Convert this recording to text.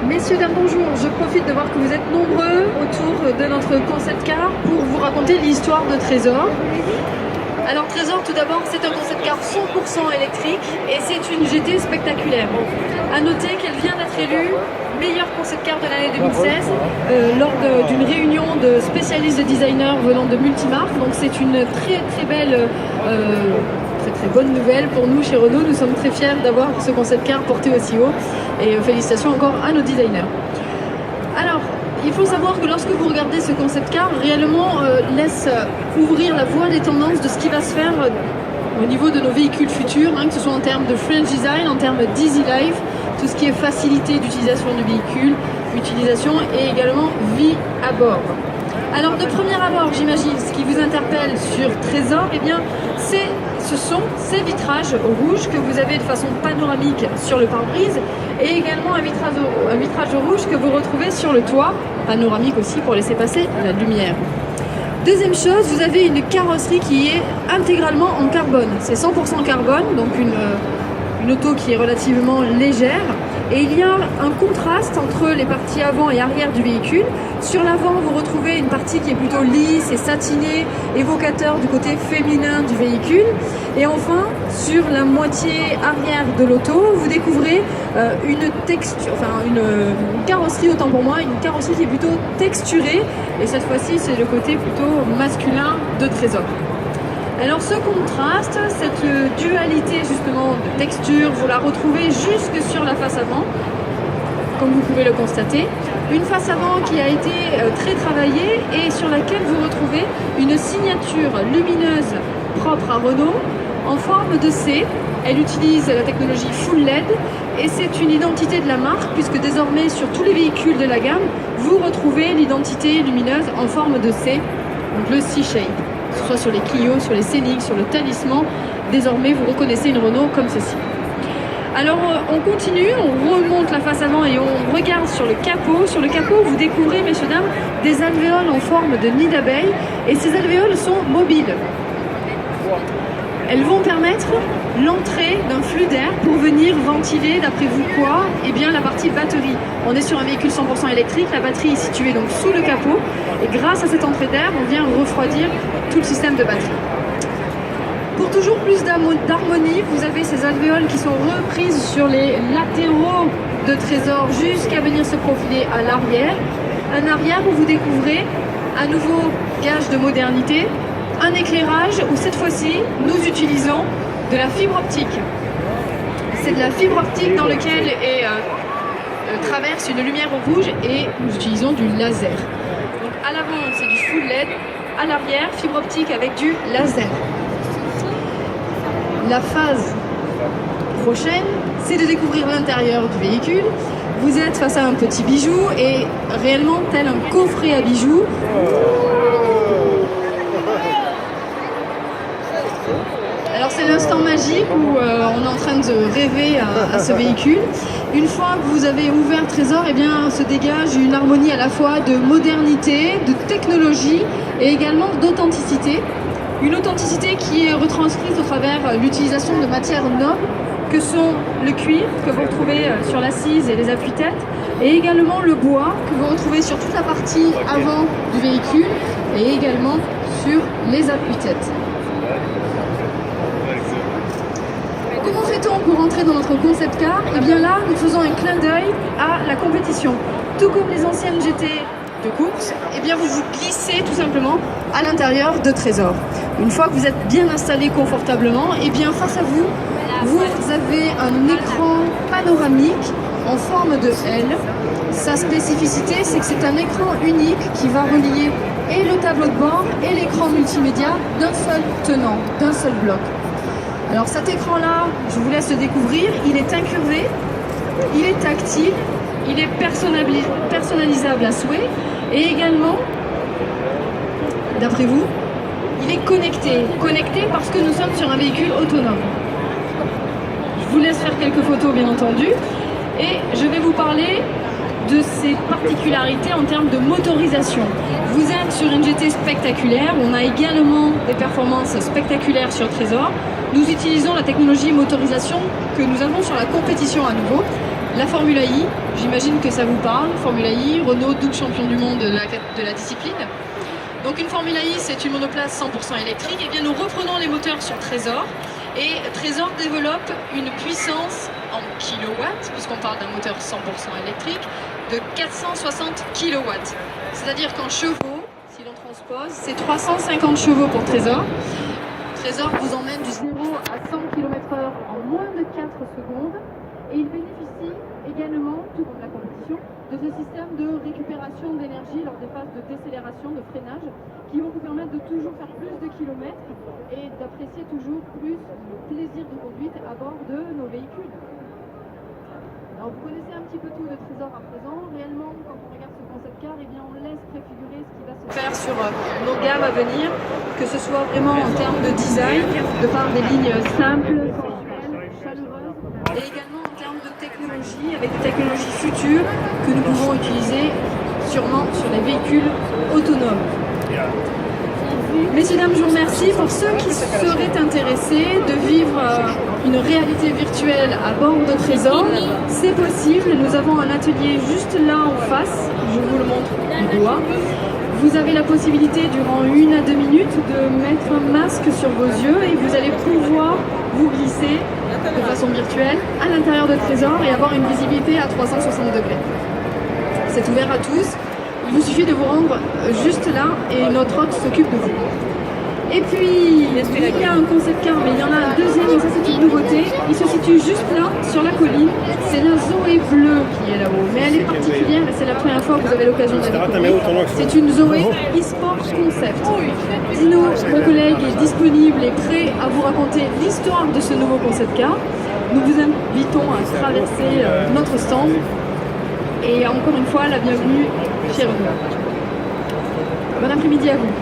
Messieurs, dames, bonjour. Je profite de voir que vous êtes nombreux autour de notre concept car pour vous raconter l'histoire de Trésor. Alors Trésor, tout d'abord, c'est un concept car 100% électrique et c'est une GT spectaculaire. A noter qu'elle vient d'être élue meilleure concept car de l'année 2016 lors d'une réunion de spécialistes de designers venant de multimarques. Donc c'est une très belle, très bonne nouvelle pour nous chez Renault. Nous sommes très fiers d'avoir ce concept car porté aussi haut et félicitations encore à nos designers. Alors, il faut savoir que lorsque vous regardez ce concept car, réellement laisse ouvrir la voie des tendances de ce qui va se faire au niveau de nos véhicules futurs, que ce soit en termes de French design, en termes d'easy life, tout ce qui est facilité d'utilisation du véhicule, utilisation et également vie à bord. Alors de premier abord, j'imagine, ce qui vous interpelle sur Trésor, eh bien, ce sont ces vitrages rouges que vous avez de façon panoramique sur le pare-brise et également un vitrage rouge que vous retrouvez sur le toit, panoramique aussi pour laisser passer la lumière. Deuxième chose, vous avez une carrosserie qui est intégralement en carbone. C'est 100% carbone, donc une auto qui est relativement légère. Et il y a un contraste entre les parties avant et arrière du véhicule. Sur l'avant, vous retrouvez une partie qui est plutôt lisse et satinée, évocateur du côté féminin du véhicule. Et enfin, sur la moitié arrière de l'auto, vous découvrez une carrosserie, autant pour moi, une carrosserie qui est plutôt texturée. Et cette fois-ci, c'est le côté plutôt masculin de Trésor. Alors ce contraste, cette dualité justement de texture, vous la retrouvez jusque sur la face avant, comme vous pouvez le constater. Une face avant qui a été très travaillée et sur laquelle vous retrouvez une signature lumineuse propre à Renault en forme de C. Elle utilise la technologie Full LED et c'est une identité de la marque puisque désormais sur tous les véhicules de la gamme, vous retrouvez l'identité lumineuse en forme de C, donc le C-Shape. Que ce soit sur les Clio, sur les Scénic, sur le Talisman, désormais vous reconnaissez une Renault comme ceci. Alors on continue, on remonte la face avant et on regarde sur le capot. Sur le capot, vous découvrez, messieurs, dames, des alvéoles en forme de nid d'abeille et ces alvéoles sont mobiles. Elles vont permettre l'entrée d'un flux d'air pour venir ventiler, d'après vous quoi? Eh bien la partie batterie. On est sur un véhicule 100% électrique, la batterie est située donc sous le capot et grâce à cette entrée d'air, on vient refroidir tout le système de batterie. Pour toujours plus d'harmonie, vous avez ces alvéoles qui sont reprises sur les latéraux de Trésor jusqu'à venir se profiler à l'arrière. Un arrière où vous découvrez un nouveau gage de modernité, un éclairage où cette fois-ci nous utilisons de la fibre optique. C'est de la fibre optique dans laquelle traverse une lumière rouge et nous utilisons du laser. Donc à l'avant c'est du full LED, à l'arrière fibre optique avec du laser. La phase prochaine, c'est de découvrir l'intérieur du véhicule. Vous êtes face à un petit bijou et réellement tel un coffret à bijoux. Alors c'est l'instant magique où on est en train de rêver à ce véhicule. Une fois que vous avez ouvert Trésor, eh bien, se dégage une harmonie à la fois de modernité, de technologie et également d'authenticité. Une authenticité qui est retranscrite au travers l'utilisation de matières nobles que sont le cuir que vous retrouvez sur l'assise et les appuis-têtes et également le bois que vous retrouvez sur toute la partie avant du véhicule et également sur les appuis-têtes. Comment fait-on pour entrer dans notre concept car? Eh bien là, nous faisons un clin d'œil à la compétition. Tout comme les anciennes GT de course, eh bien vous vous glissez tout simplement à l'intérieur de Trésor. Une fois que vous êtes bien installé confortablement, eh bien face à vous, vous avez un écran panoramique en forme de L. Sa spécificité, c'est que c'est un écran unique qui va relier et le tableau tableau de bord et l'écran multimédia d'un seul tenant, d'un seul bloc. Alors cet écran-là, je vous laisse le découvrir, il est incurvé, il est tactile, il est personnalisable à souhait et également, d'après vous, il est connecté. Connecté parce que nous sommes sur un véhicule autonome. Je vous laisse faire quelques photos bien entendu et je vais vous parler de ses particularités en termes de motorisation. Vous êtes sur une GT spectaculaire, on a également des performances spectaculaires sur Trésor. Nous utilisons la technologie motorisation que nous avons sur la compétition à nouveau. La Formule I, j'imagine que ça vous parle. Formule I, Renault, double champion du monde de la discipline. Donc une Formule I, c'est une monoplace 100% électrique. Et bien nous reprenons les moteurs sur Trésor. Et Trésor développe une puissance en kilowatts, puisqu'on parle d'un moteur 100% électrique, de 460 kilowatts. C'est-à-dire qu'en chevaux, si l'on transpose, c'est 350 chevaux pour Trésor. Trésor vous emmène du 0 à 100 km/h en moins de 4 secondes. Et il bénéficie également, tout comme la compétition, de ce système de récupération d'énergie lors des phases de décélération, de freinage, qui vont vous permettre de toujours faire plus de kilomètres et d'apprécier toujours plus le plaisir de conduite à bord de nos véhicules. Alors vous connaissez un petit peu tout de Trésor à présent. Réellement, quand on regarde ce concept car, eh bien, on laisse préfigurer ce qui va se faire sur nos gammes à venir, que ce soit vraiment en termes de design, de par des lignes simples, sensuelles, chaleureuses, et également en termes de technologie, avec des technologies futures que nous pouvons utiliser sûrement sur les véhicules autonomes. Messieurs, dames, je vous remercie. Pour ceux qui seraient intéressés de vivre une réalité virtuelle à bord de Trésor, c'est possible. Nous avons un atelier juste là en face. Je vous le montre du doigt. Vous avez la possibilité durant 1 à 2 minutes de mettre un masque sur vos yeux et vous allez pouvoir vous glisser de façon virtuelle à l'intérieur de Trésor et avoir une visibilité à 360 degrés. C'est ouvert à tous. Il vous suffit de vous rendre juste là et notre hôte s'occupe de vous. Et puis, il y a un concept car, mais il y en a un deuxième, et ça c'est une nouveauté. Il se situe juste là, sur la colline. C'est la Zoé bleue qui est là-haut. Mais elle est particulière et c'est la première fois que vous avez l'occasion de la découvrir. C'est une Zoé e-sport concept. Dino, mon collègue, est disponible et prêt à vous raconter l'histoire de ce nouveau concept car. Nous vous invitons à traverser notre stand. Et encore une fois, la bienvenue chez Renault. Bon après-midi à vous.